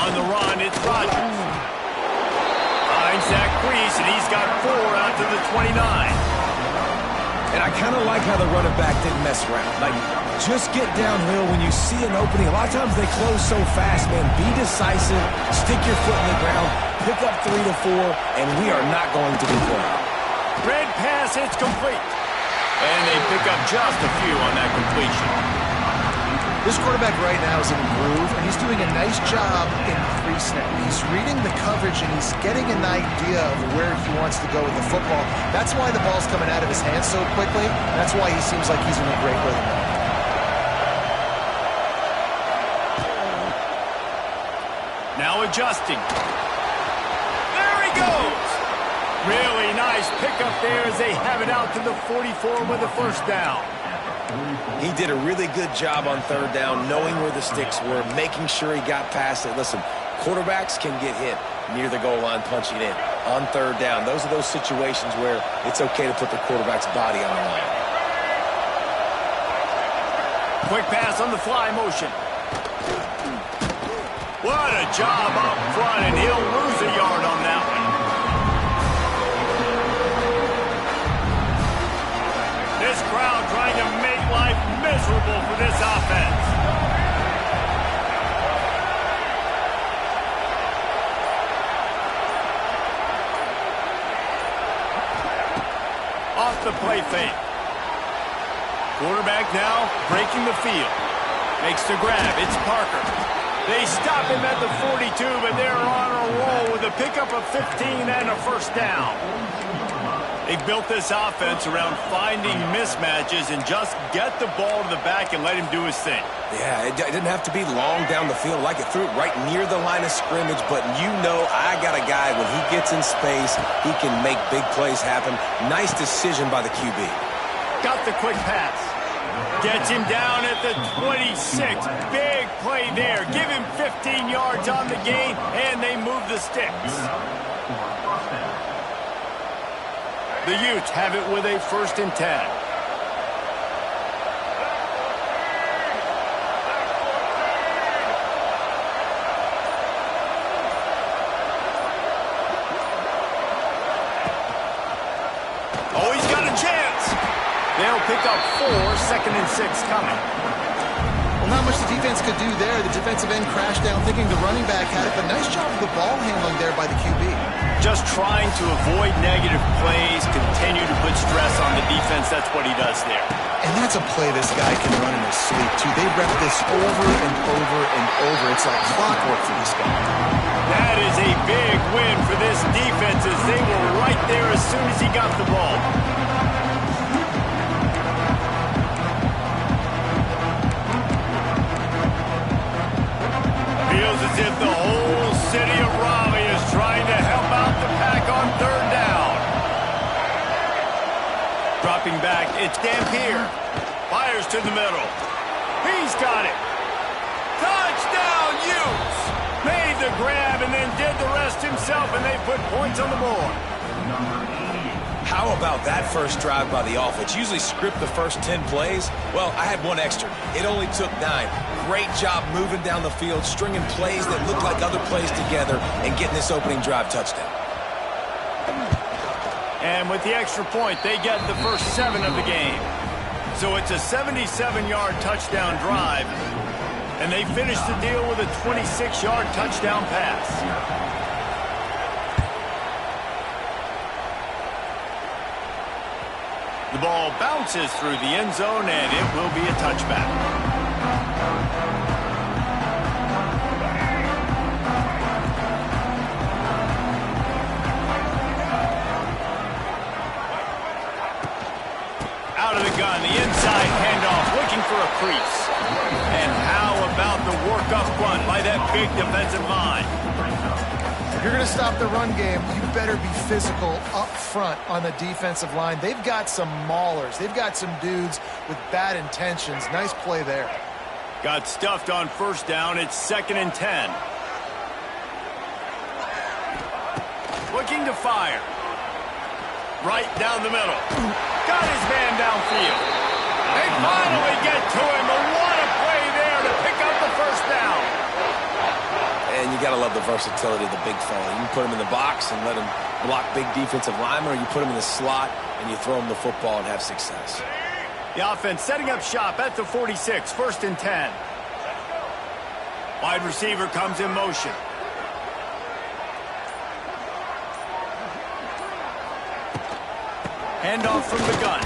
On the run, it's Rodgers. Finds that crease, and he's got 4 out to the 29. And I kind of like how the running back didn't mess around. Like, just get downhill when you see an opening. A lot of times they close so fast, man. Be decisive, stick your foot in the ground, pick up 3 to 4, and we are not going to be playing. Red pass, it's complete. And they pick up just a few on that completion. This quarterback right now is in a groove, and he's doing a nice job in pre-snap. He's reading the coverage, and he's getting an idea of where he wants to go with the football. That's why the ball's coming out of his hands so quickly. That's why he seems like he's in a great rhythm. Now adjusting. There he goes! Really nice pickup there as they have it out to the 44 with a first down. He did a really good job on third down, knowing where the sticks were, making sure he got past it. Listen, quarterbacks can get hit near the goal line punching in. On third down, those are those situations where it's okay to put the quarterback's body on the line. Quick pass on the fly motion. What a job up front, and he'll lose a yard on that one. This crowd trying to make life miserable for this offense. Off the play fake. Quarterback now breaking the field. Makes the grab. It's Parker. They stop him at the 42, but they're on a roll with a pickup of 15 and a first down. They've built this offense around finding mismatches and just get the ball to the back and let him do his thing. Yeah, it didn't have to be long down the field. Like it threw it right near the line of scrimmage, but you know I got a guy, when he gets in space, he can make big plays happen. Nice decision by the QB. Got the quick pass. Gets him down at the 26. Big play there. Give him 15 yards on the gain, and they move the sticks. The Utes have it with a 1st and 10. Oh, he's got a chance. They'll pick up 4, 2nd and 6 coming. Well, not much the defense could do there. The defensive end crashed down thinking the running back had it, but nice job of the ball handling there by the QB. Just trying to avoid negative plays, continue to put stress on the defense. That's what he does there. And that's a play this guy can run in his sleep, too. They rep this over and over and over. It's like clockwork for this guy. That is a big win for this defense, as they were right there as soon as he got the ball. Feels as if the whole city of Raleigh is trying to help out the pack on third down. Dropping back, it's Dampier. Fires to the middle. He's got it. Touchdown, Utes! Made the grab and then did the rest himself, and they put points on the board. How about that first drive by the offense? Usually script the first 10 plays. Well, I had one extra. It only took 9. Great job moving down the field, stringing plays that look like other plays together, and getting this opening drive touchdown. And with the extra point, they get the first 7 of the game. So it's a 77-yard touchdown drive, and they finish the deal with a 26-yard touchdown pass. The ball bounces through the end zone, and it will be a touchback. Out of the gun, the inside handoff, looking for a crease. And how about the work up front by that big defensive line? If you're going to stop the run game, you better be physical up front on the defensive line. They've got some maulers. They've got some dudes with bad intentions. Nice play there. Got stuffed on first down. It's 2nd and 10. Looking to fire. Right down the middle. Got his man downfield. They finally get to him. But what a play there to pick up the first down. And you got to love the versatility of the big fella. You can put him in the box and let him block big defensive linemen, or you put him in the slot and you throw him the football and have success. The offense setting up shop at the 46, 1st and 10. Wide receiver comes in motion. Handoff from the gun.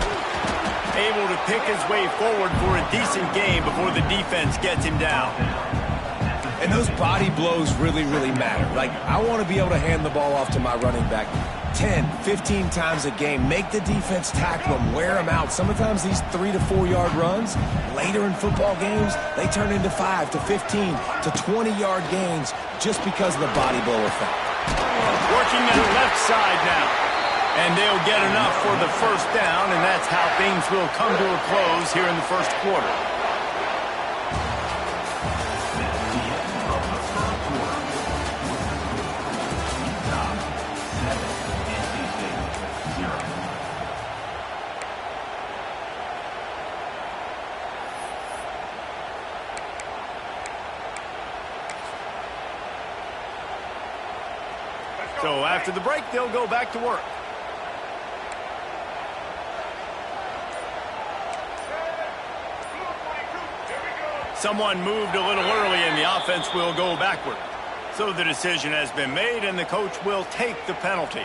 Able to pick his way forward for a decent gain before the defense gets him down. And those body blows really, really matter. Like, I want to be able to hand the ball off to my running back 10, 15 times a game. Make the defense tackle them, wear them out. Sometimes these 3 to 4 yard runs, later in football games, they turn into 5 to 15 to 20 yard gains just because of the body blow effect. Working that left side now. And they'll get enough for the first down, and that's how things will come to a close here in the first quarter. So after the break, they'll go back to work. Someone moved a little early, and the offense will go backward. So the decision has been made, and the coach will take the penalty.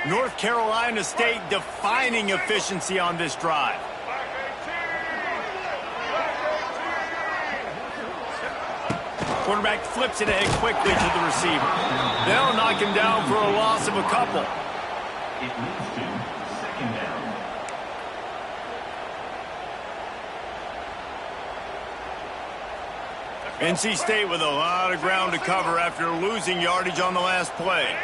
North Carolina State defining efficiency on this drive. Quarterback flips it ahead quickly to the receiver. They'll knock him down for a loss of a couple. It moves to 2nd down. NC State with a lot of ground to cover after losing yardage on the last play.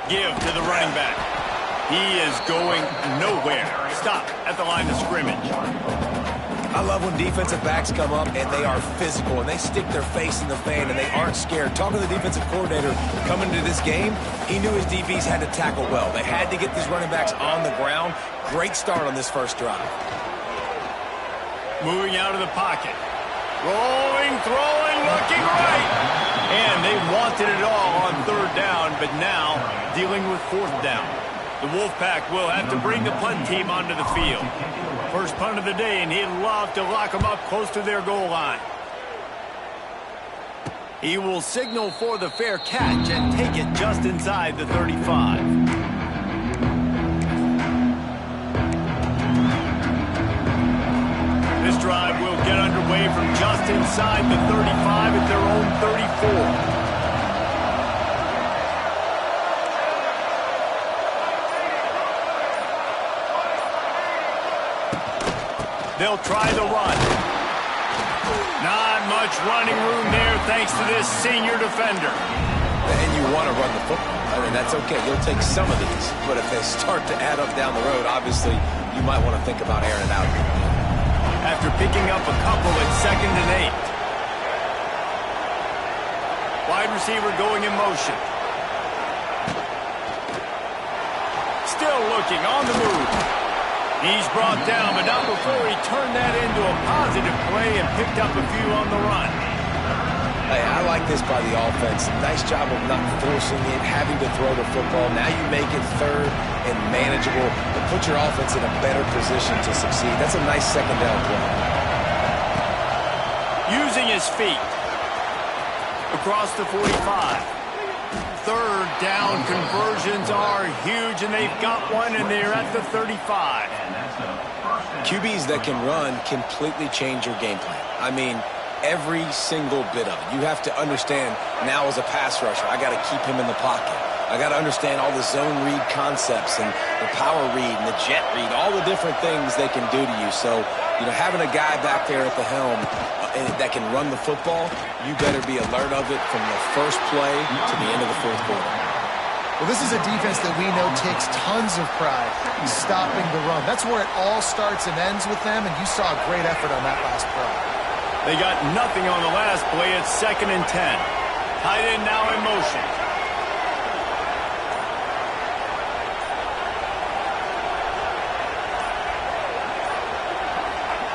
Give to the running back. He is going nowhere. Stop at the line of scrimmage. I love when defensive backs come up and they are physical and they stick their face in the fan and they aren't scared. Talking to the defensive coordinator coming into this game, he knew his DBs had to tackle well. They had to get these running backs on the ground. Great start on this first drive. Moving out of the pocket. Rolling, throwing, looking right. And they wanted it all on 3rd down, but now dealing with 4th down. The Wolfpack will have to bring the punt team onto the field. First punt of the day, and he'd love to lock them up close to their goal line. He will signal for the fair catch and take it just inside the 35. This drive will get underway from just inside the 35 at their own 34. They'll try the run. Not much running room there thanks to this senior defender. And you want to run the football. I mean, that's okay. You'll take some of these. But if they start to add up down the road, obviously, you might want to think about airing it out. After picking up a couple at 2nd and 8. Wide receiver going in motion. Still looking on the move. He's brought down, but not before he turned that into a positive play and picked up a few on the run. Hey, I like this by the offense. Nice job of not forcing it, having to throw the football. Now you make it 3rd and manageable, and put your offense in a better position to succeed. That's a nice 2nd down play. Using his feet. Across the 45. 3rd down conversions are huge, and they've got one, and they're at the 35. QBs that can run completely change your game plan. I mean, every single bit of it. You have to understand now as a pass rusher, I got to keep him in the pocket. I got to understand all the zone read concepts and the power read and the jet read, all the different things they can do to you. So, you know, having a guy back there at the helm that can run the football, you better be alert of it from the first play to the end of the 4th quarter. Well, this is a defense that we know takes tons of pride in stopping the run. That's where it all starts and ends with them, and you saw a great effort on that last play. They got nothing on the last play. It's 2nd and 10. Tight end now in motion.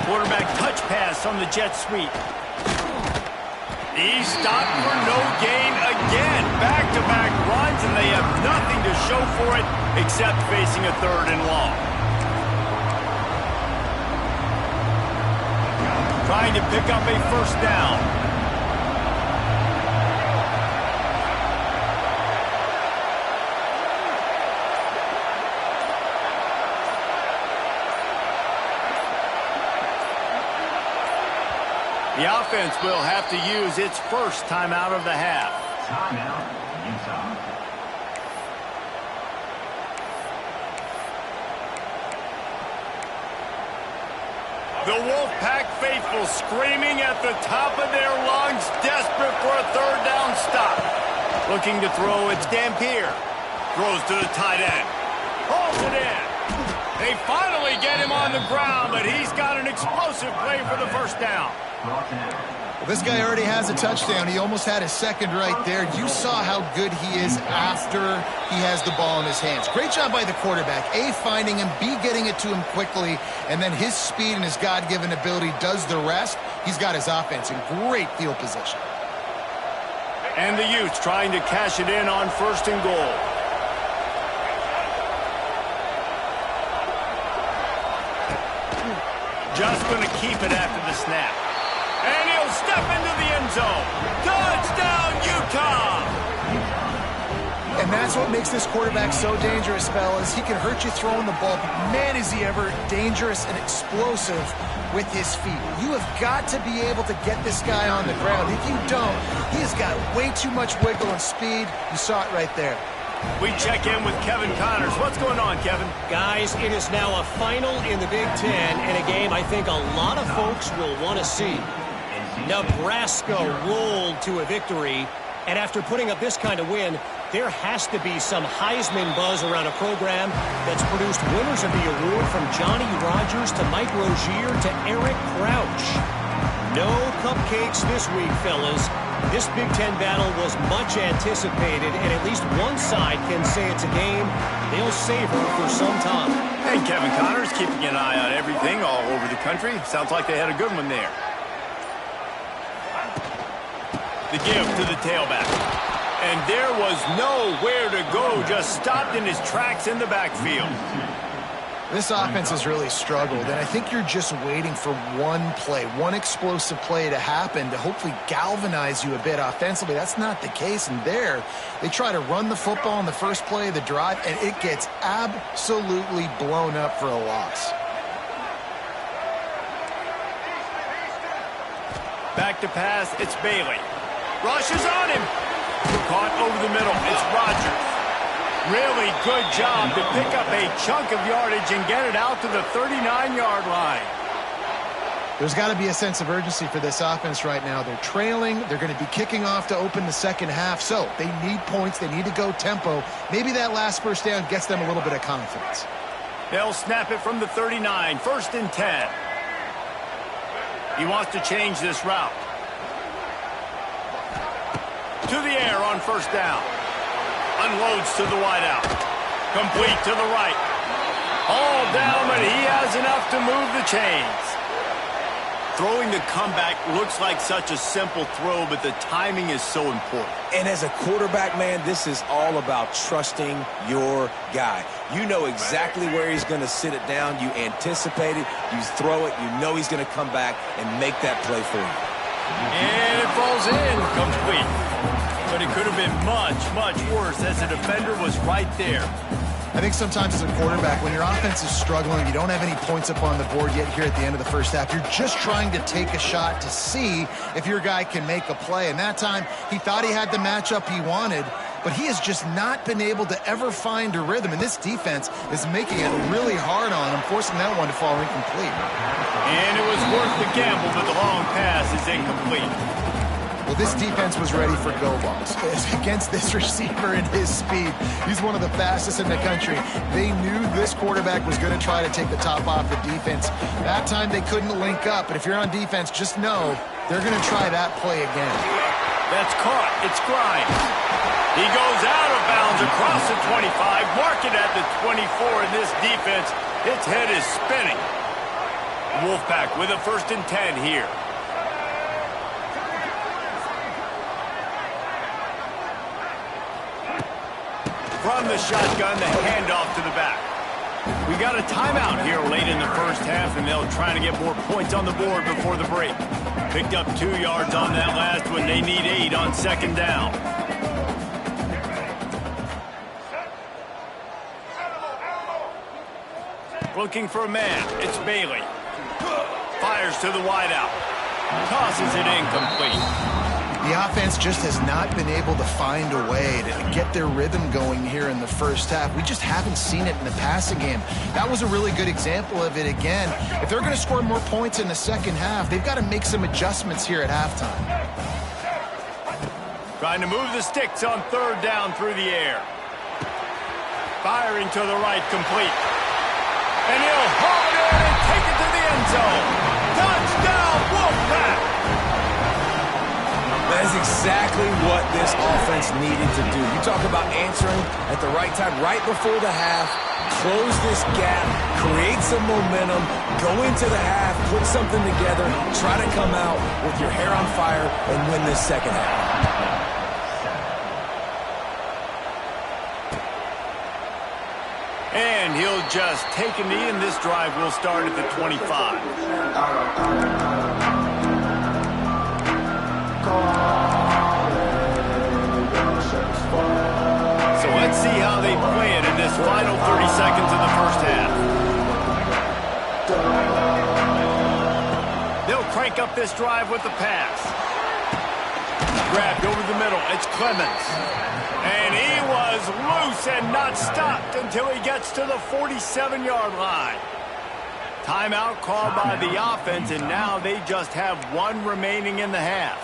Quarterback touch pass on the jet sweep. He's stopped for no gain again. Back-to-back runs, and they have nothing to show for it except facing a 3rd and long. Trying to pick up a 1st down. The offense will have to use its first timeout of the half. Timeout, Utah. The Wolfpack faithful screaming at the top of their lungs, desperate for a 3rd down stop. Looking to throw, it's Dampier. Throws to the tight end. Holds it in. They finally get him on the ground, but he's got an explosive play for the 1st down. This guy already has a touchdown. He almost had his 2nd right there. You saw how good he is after he has the ball in his hands. Great job by the quarterback. A, finding him, B, getting it to him quickly, and then his speed and his God-given ability does the rest. He's got his offense in great field position. And the Utes trying to cash it in on 1st and goal. Just going to keep it after the snap. And he'll step into the end zone. Touchdown, Utah! And that's what makes this quarterback so dangerous, fellas. He can hurt you throwing the ball, but man, is he ever dangerous and explosive with his feet. You have got to be able to get this guy on the ground. If you don't, he has got way too much wiggle and speed. You saw it right there. We check in with Kevin Connors. What's going on, Kevin? Guys, it is now a final in the Big Ten, and a game I think a lot of folks will want to see. Nebraska rolled to a victory, and after putting up this kind of win, there has to be some Heisman buzz around a program that's produced winners of the award from Johnny Rodgers to Mike Rozier to Eric Crouch. No cupcakes this week, fellas. This Big Ten battle was much anticipated, and at least one side can say it's a game they'll savor for some time. And Kevin Connors keeping an eye on everything all over the country. Sounds like they had a good one there. The give to the tailback. And there was nowhere to go, just stopped in his tracks in the backfield. This offense has really struggled, and I think you're just waiting for one play, one explosive play to happen to hopefully galvanize you a bit offensively. That's not the case, and there, they try to run the football in the first play of the drive, and it gets absolutely blown up for a loss. Back to pass, it's Bailey. Rush is on him. Caught over the middle, it's Rodgers. Really good job to pick up a chunk of yardage and get it out to the 39-yard line. There's got to be a sense of urgency for this offense right now. They're trailing. They're going to be kicking off to open the 2nd half. So they need points. They need to go tempo. Maybe that last 1st down gets them a little bit of confidence. They'll snap it from the 39, 1st and 10. He wants to change this route. To the air on 1st down. Unloads to the wideout. Complete to the right. All down, but he has enough to move the chains. Throwing the comeback looks like such a simple throw, but the timing is so important. And as a quarterback, man, this is all about trusting your guy. You know exactly where he's going to sit it down. You anticipate it. You throw it. You know he's going to come back and make that play for you. And it falls in, complete. But it could have been much, much worse as the defender was right there. I think sometimes as a quarterback, when your offense is struggling, you don't have any points up on the board yet here at the end of the 1st half. You're just trying to take a shot to see if your guy can make a play. And that time, he thought he had the matchup he wanted, but he has just not been able to ever find a rhythm. And this defense is making it really hard on him, forcing that one to fall incomplete. And it was worth the gamble, but the long pass is incomplete. Well, this defense was ready for go balls. Against this receiver and his speed, he's one of the fastest in the country. They knew this quarterback was going to try to take the top off the defense. That time they couldn't link up, but if you're on defense, just know they're going to try that play again. That's caught. It's Grimes. He goes out of bounds across the 25, mark it at the 24, and this defense, its head is spinning. Wolfpack with a 1st and 10 here. From the shotgun, the handoff to the back. We got a timeout here late in the first half, and they'll try to get more points on the board before the break. Picked up 2 yards on that last one. They need 8 on 2nd down. Looking for a man. It's Bailey. Fires to the wideout. Tosses it incomplete. The offense just has not been able to find a way to get their rhythm going here in the first half. We just haven't seen it in the passing game. That was a really good example of it again. If they're going to score more points in the second half, they've got to make some adjustments here at halftime. Trying to move the sticks on 3rd down through the air. Firing to the right, complete. And he'll haul it in and take it to the end zone. Touchdown, Wolfpack! That is exactly what this offense needed to do. You talk about answering at the right time, right before the half, close this gap, create some momentum, go into the half, put something together, try to come out with your hair on fire and win this second half. And he'll just take a knee, and this drive will start at the 25. So let's see how they play it in this final 30 seconds of the first half. They'll crank up this drive with the pass. Grabbed over the middle. It's Clemens. And he was loose and not stopped until he gets to the 47-yard line. Timeout called by the offense, and now they just have 1 remaining in the half.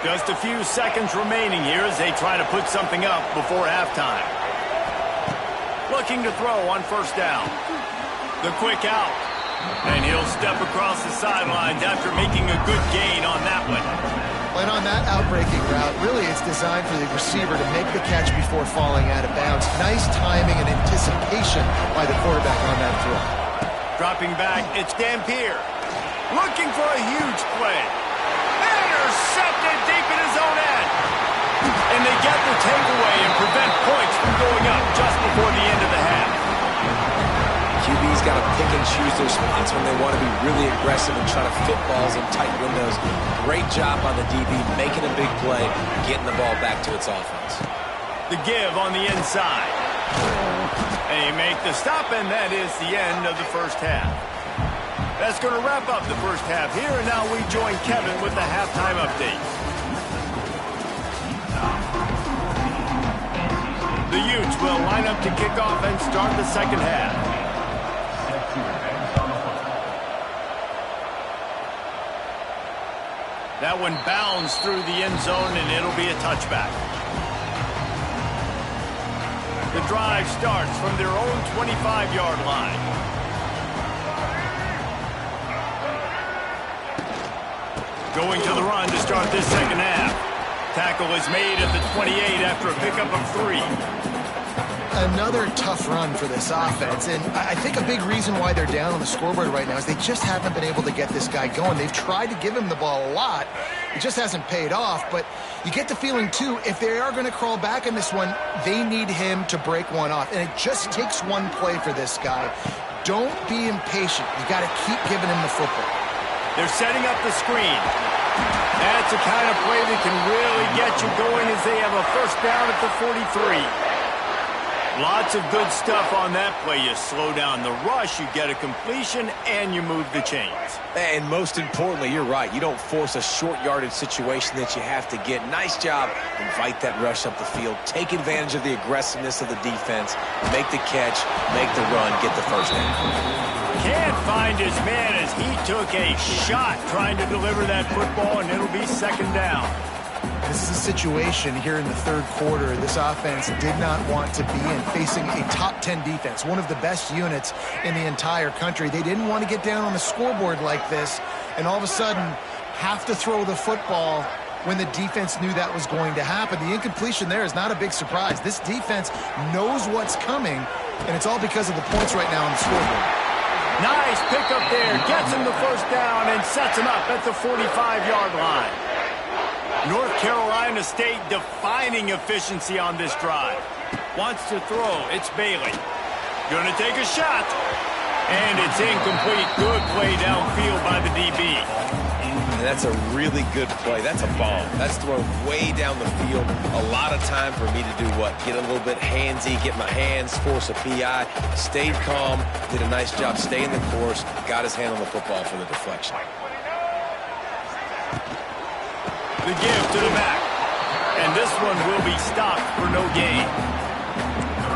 Just a few seconds remaining here as they try to put something up before halftime. Looking to throw on 1st down. The quick out. And he'll step across the sidelines after making a good gain on that one. And on that outbreaking route, really it's designed for the receiver to make the catch before falling out of bounds. Nice timing and anticipation by the quarterback on that throw. Dropping back, it's Dampier. Looking for a huge play. Intercepted deep in his own end. And they get the takeaway and prevent points from going up just before the end of the half. QB's got to pick and choose their spots when they want to be really aggressive and try to fit balls in tight windows. Great job by the DB making a big play, getting the ball back to its offense. The give on the inside. They make the stop, and that is the end of the first half. That's going to wrap up the first half here, and now we join Kevin with the halftime update. The Utes will line up to kick off and start the second half. That one bounds through the end zone, and it'll be a touchback. The drive starts from their own 25-yard line. Going to the run to start this second half. Tackle is made at the 28 after a pickup of 3. Another tough run for this offense, and I think a big reason why they're down on the scoreboard right now is they just haven't been able to get this guy going. They've tried to give him the ball a lot. It just hasn't paid off, but you get the feeling, too, if they are going to crawl back in this one, they need him to break one off, and it just takes one play for this guy. Don't be impatient. You got to keep giving him the football. They're setting up the screen. That's the kind of play that can really get you going as they have a 1st down at the 43. Lots of good stuff on that play. You slow down the rush, you get a completion, and you move the chains. And most importantly, you're right. You don't force a short yardage situation that you have to get. Nice job. Invite that rush up the field. Take advantage of the aggressiveness of the defense. Make the catch, make the run, get the 1st down. Can't find his man as he took a shot trying to deliver that football, and it'll be 2nd down. This is a situation here in the 3rd quarter this offense did not want to be in, facing a top 10 defense, one of the best units in the entire country. They didn't want to get down on the scoreboard like this and all of a sudden have to throw the football when the defense knew that was going to happen. The incompletion there is not a big surprise. This defense knows what's coming, and it's all because of the points right now on the scoreboard. Nice pickup there. Gets him the first down and sets him up at the 45-yard line. North Carolina State defining efficiency on this drive. Wants to throw. It's Bailey. Gonna take a shot. And it's incomplete. Good play downfield by the DB. And that's a really good play. That's a bomb. That's thrown way down the field. A lot of time for me to do what? Get a little bit handsy, get my hands, force a PI. Stayed calm, did a nice job staying the course, got his hand on the football for the deflection. The give to the back. And this one will be stopped for no gain.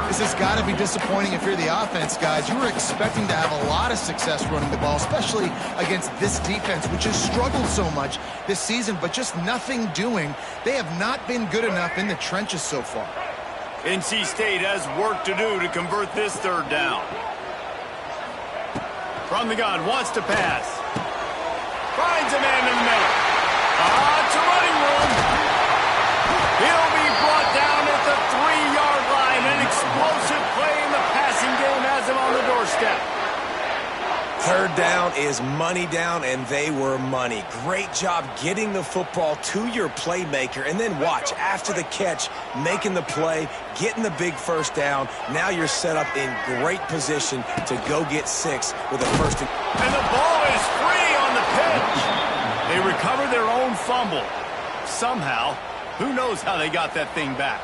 This has got to be disappointing if you're the offense, guys. You were expecting to have a lot of success running the ball, especially against this defense, which has struggled so much this season, but just nothing doing. They have not been good enough in the trenches so far. NC State has work to do to convert this third down. From the gun, wants to pass. Finds a man in the middle. It's a running room. He'll be brought down at the 3-yard line. An explosive play in the passing game has him on the doorstep. Third down is money down, and they were money. Great job getting the football to your playmaker, and then watch, after the catch, making the play, getting the big first down. Now you're set up in great position to go get 6 with a first. And the ball is free on the pitch. They recover their own fumble. Somehow, who knows how they got that thing back.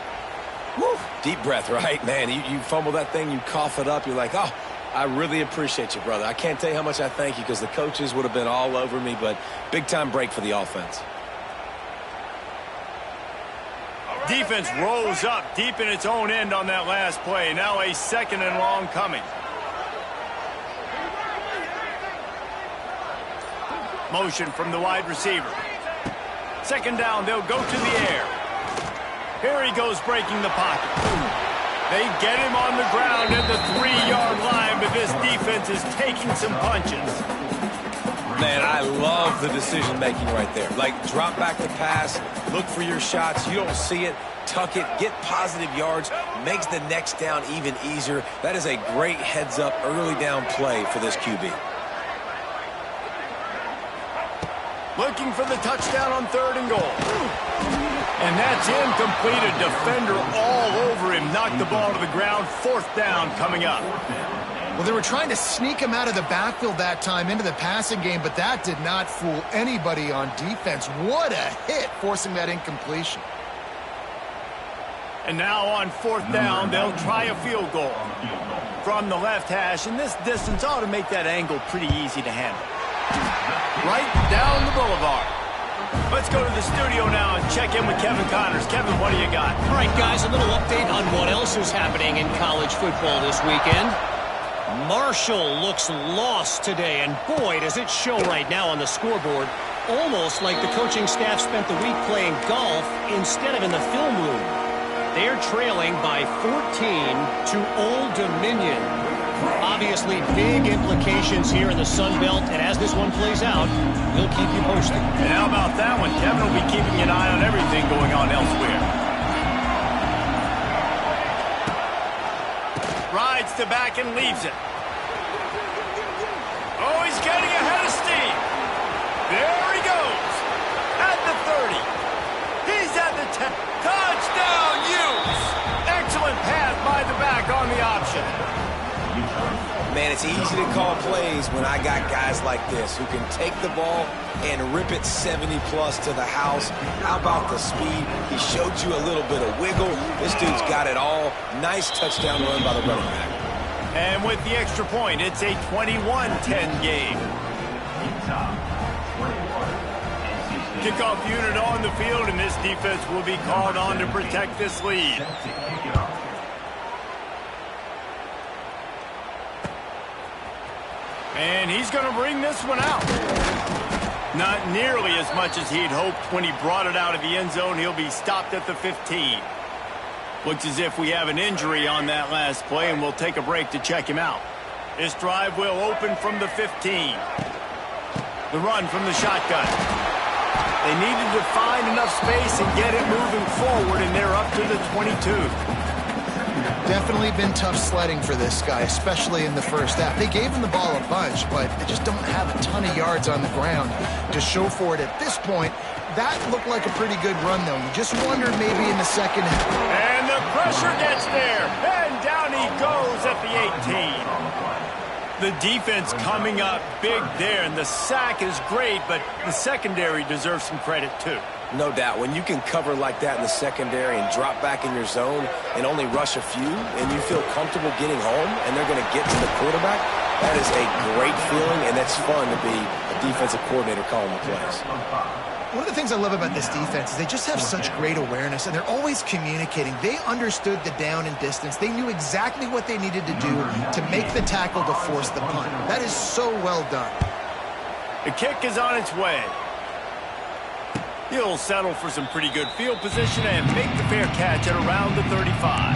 Woo. Deep breath, right? Man, you fumble that thing, you cough it up, you're like, oh, I really appreciate you, brother. I can't tell you how much I thank you because the coaches would have been all over me, but big-time break for the offense. Defense rose up deep in its own end on that last play. Now a second and long coming. Motion from the wide receiver. Second down, they'll go to the air. Here he goes breaking the pocket. They get him on the ground at the 3-yard line, but this defense is taking some punches. Man, I love the decision-making right there. Like, drop back the pass, look for your shots. You don't see it, tuck it, get positive yards, makes the next down even easier. That is a great heads-up, early down play for this QB. Looking for the touchdown on 3rd and goal. And that's incomplete. A defender all over him. Knocked the ball to the ground. 4th down coming up. Well, they were trying to sneak him out of the backfield that time into the passing game, but that did not fool anybody on defense. What a hit, forcing that incompletion. And now on 4th down, they'll try a field goal from the left hash. And this distance ought to make that angle pretty easy to handle. Right down the boulevard. Let's go to the studio now and check in with Kevin Connors. Kevin, what do you got? All right, guys, a little update on what else is happening in college football this weekend. Marshall looks lost today, and boy, does it show right now on the scoreboard. Almost like the coaching staff spent the week playing golf instead of in the film room. They're trailing by 14 to Old Dominion. Obviously, big implications here in the Sun Belt, and as this one plays out, we'll keep you posted. And how about that one? Kevin will be keeping an eye on everything going on elsewhere. Rides to back and leaves it. Oh, he's getting ahead of steam. There he goes. At the 30. He's at the 10. Touchdown, Utes! Excellent pass by the back on the option. Man, it's easy to call plays when I got guys like this who can take the ball and rip it 70-plus to the house. How about the speed? He showed you a little bit of wiggle. This dude's got it all. Nice touchdown run by the running back. And with the extra point, it's a 21-10 game. Kickoff unit on the field, and this defense will be called on to protect this lead. And he's going to bring this one out. Not nearly as much as he'd hoped when he brought it out of the end zone. He'll be stopped at the 15. Looks as if we have an injury on that last play, and we'll take a break to check him out. This drive will open from the 15. The run from the shotgun. They needed to find enough space and get it moving forward, and they're up to the 22. Definitely been tough sledding for this guy, especially in the first half. They gave him the ball a bunch, but they just don't have a ton of yards on the ground to show for it at this point. That looked like a pretty good run, though. You just wondered maybe in the second half. And the pressure gets there, and down he goes at the 18. The defense coming up big there, and the sack is great, but the secondary deserves some credit, too. No doubt. When you can cover like that in the secondary and drop back in your zone and only rush a few, and you feel comfortable getting home, and they're going to get to the quarterback, that is a great feeling, and it's fun to be a defensive coordinator calling the plays. One of the things I love about this defense is they just have such great awareness, and they're always communicating. They understood the down and distance. They knew exactly what they needed to do to make the tackle to force the punt. That is so well done. The kick is on its way. He'll settle for some pretty good field position and make the fair catch at around the 35.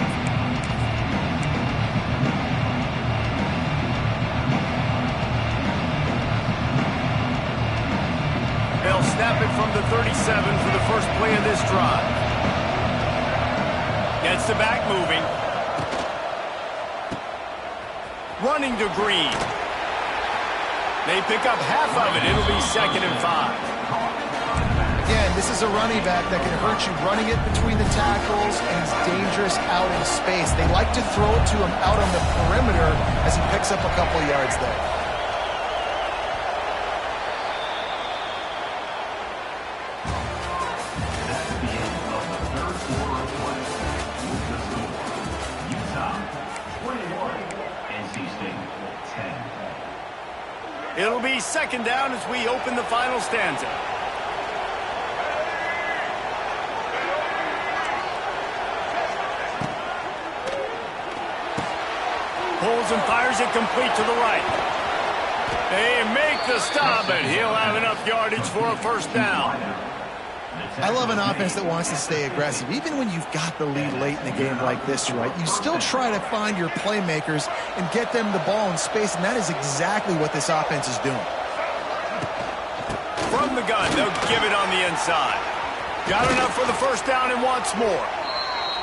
They'll snap it from the 37 for the first play of this drive. Gets the back moving. Running to Green. They pick up half of it. It'll be 2nd and 5. Again, this is a running back that can hurt you running it between the tackles, and he's dangerous out in space. They like to throw it to him out on the perimeter as he picks up a couple yards there. It'll be 2nd down as we open the final stanza. Pulls and fires it complete to the right. They make the stop, and he'll have enough yardage for a 1st down. I love an offense that wants to stay aggressive. Even when you've got the lead late in the game like this, right, you still try to find your playmakers and get them the ball in space, and that is exactly what this offense is doing. From the gun, they'll give it on the inside. Got enough for the 1st down and wants more.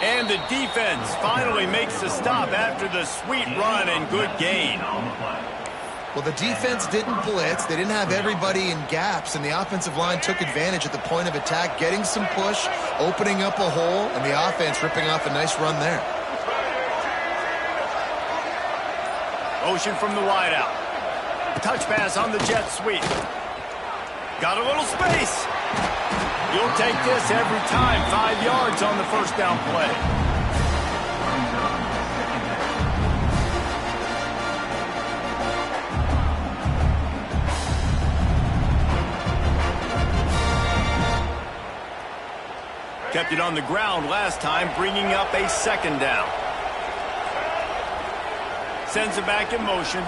And the defense finally makes the stop after the sweet run and good gain. Well, the defense didn't blitz. They didn't have everybody in gaps, and the offensive line took advantage at the point of attack, getting some push, opening up a hole, and the offense ripping off a nice run there. Motion from the wideout. Touch pass on the jet sweep. Got a little space. You'll take this every time. 5 yards on the 1st down play. Kept it on the ground last time, bringing up a 2nd down. Sends it back in motion.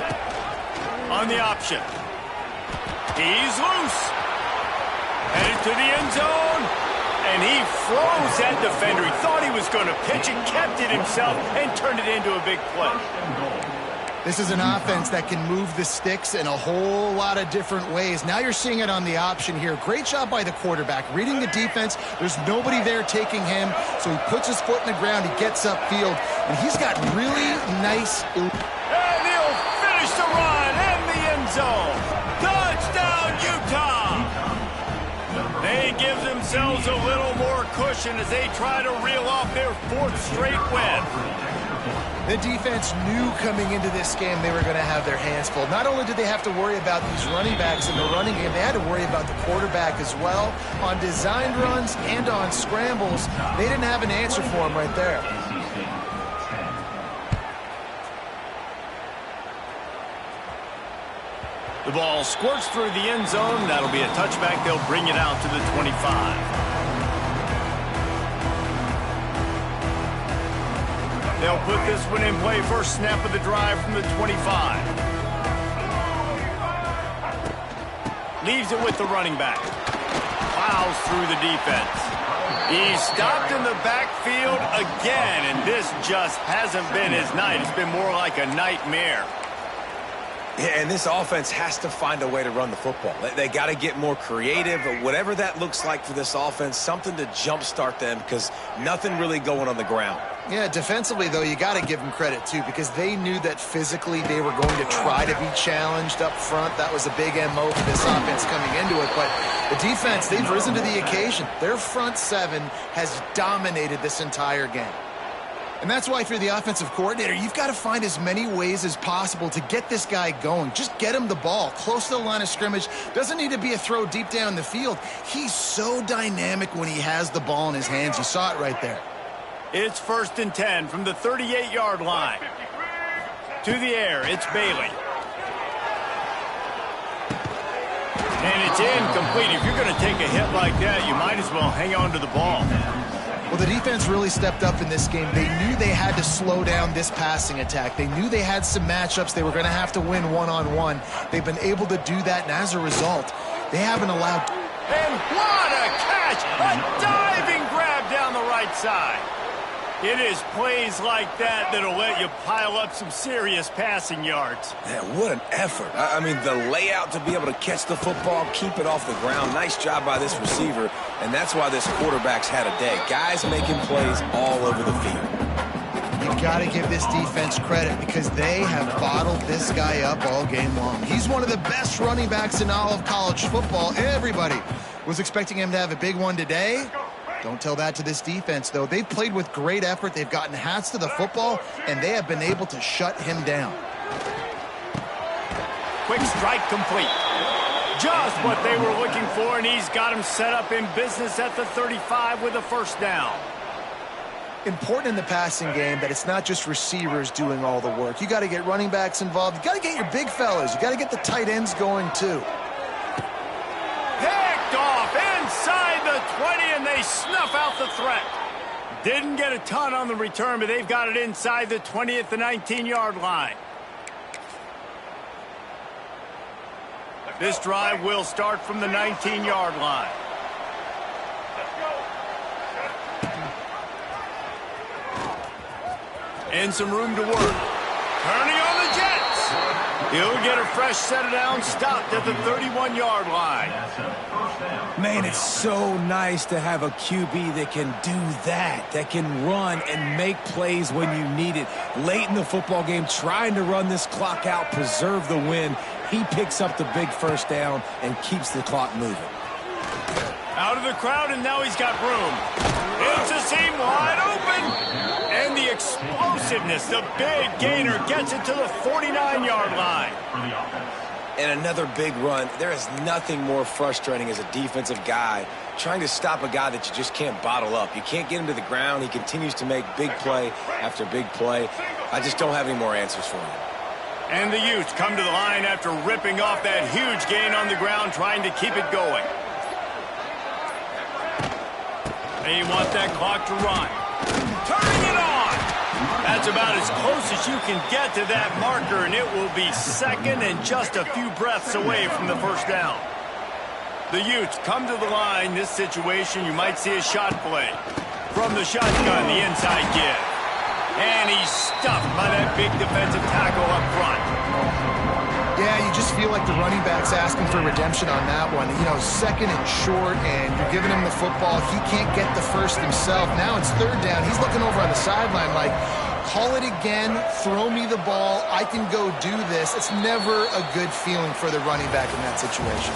On the option. He's loose. Headed to the end zone. And he froze that defender. He thought he was going to pitch it, kept it himself, and turned it into a big play. This is an offense that can move the sticks in a whole lot of different ways. Now you're seeing it on the option here. Great job by the quarterback. Reading the defense, there's nobody there taking him, so he puts his foot in the ground, he gets upfield, and he's got really nice... And he'll finish the run in the end zone. Touchdown, Utah! They give themselves a little more cushion as they try to reel off their 4th straight win. The defense knew coming into this game they were going to have their hands full. Not only did they have to worry about these running backs in the running game, they had to worry about the quarterback as well. On designed runs and on scrambles, they didn't have an answer for him right there. The ball squirts through the end zone. That'll be a touchback. They'll bring it out to the 25. They'll put this one in play. First snap of the drive from the 25. Leaves it with the running back. Plows through the defense. He's stopped in the backfield again, and this just hasn't been his night. It's been more like a nightmare. Yeah, and this offense has to find a way to run the football. They got to get more creative, but whatever that looks like for this offense, something to jumpstart them because nothing really going on the ground. Yeah, defensively, though, you got to give them credit, too, because they knew that physically they were going to try to be challenged up front. That was a big MO for this offense coming into it. But the defense, they've risen to the occasion. Their front seven has dominated this entire game. And that's why if you're the offensive coordinator, you've got to find as many ways as possible to get this guy going. Just get him the ball close to the line of scrimmage. Doesn't need to be a throw deep down the field. He's so dynamic when he has the ball in his hands. You saw it right there. It's 1st and 10 from the 38-yard line. To the air, it's Bailey. And it's incomplete. If you're going to take a hit like that, you might as well hang on to the ball. Well, the defense really stepped up in this game. They knew they had to slow down this passing attack. They knew they had some matchups they were going to have to win one-on-one. They've been able to do that, and as a result, they haven't allowed... And what a catch! A diving grab down the right side. It is plays like that that'll let you pile up some serious passing yards. Man, what an effort. I mean, the layout to be able to catch the football, keep it off the ground. Nice job by this receiver, and that's why this quarterback's had a day. Guys making plays all over the field. You've got to give this defense credit because they have bottled this guy up all game long. He's one of the best running backs in all of college football. Everybody was expecting him to have a big one today. Don't tell that to this defense, though. They've played with great effort. They've gotten hats to the football, and they have been able to shut him down. Quick strike complete. Just what they were looking for, and he's got him set up in business at the 35 with a 1st down. Important in the passing game that it's not just receivers doing all the work. You got to get running backs involved. You got to get your big fellas. You got to get the tight ends going, too. Picked off inside the 20, and they snuff out the threat. Didn't get a ton on the return, but they've got it inside the 20 at the 19-yard line. This drive will start from the 19-yard line. And some room to work. Turning on the Jets. He'll get a fresh set down, stopped at the 31-yard line. Man, it's so nice to have a QB that can do that can run and make plays when you need it. Late in the football game, trying to run this clock out, preserve the win. He picks up the big 1st down and keeps the clock moving. Out of the crowd, and now he's got room. It's a seam wide open. And the explosiveness, the big gainer gets it to the 49-yard line. And another big run. There is nothing more frustrating as a defensive guy trying to stop a guy that you just can't bottle up. You can't get him to the ground. He continues to make big play after big play. I just don't have any more answers for him. And the Utes come to the line after ripping off that huge gain on the ground, trying to keep it going. They want that clock to run. Turning it on. That's about as close as you can get to that marker, and it will be 2nd and just a few breaths away from the 1st down. The Utes come to the line. This situation, you might see a shot play. From the shotgun, the inside give. And he's stuffed by that big defensive tackle up front. Yeah, you just feel like the running back's asking for redemption on that one. You know, 2nd and short, and you're giving him the football. He can't get the first himself. Now it's 3rd down. He's looking over on the sideline like, call it again, throw me the ball, I can go do this. It's never a good feeling for the running back in that situation.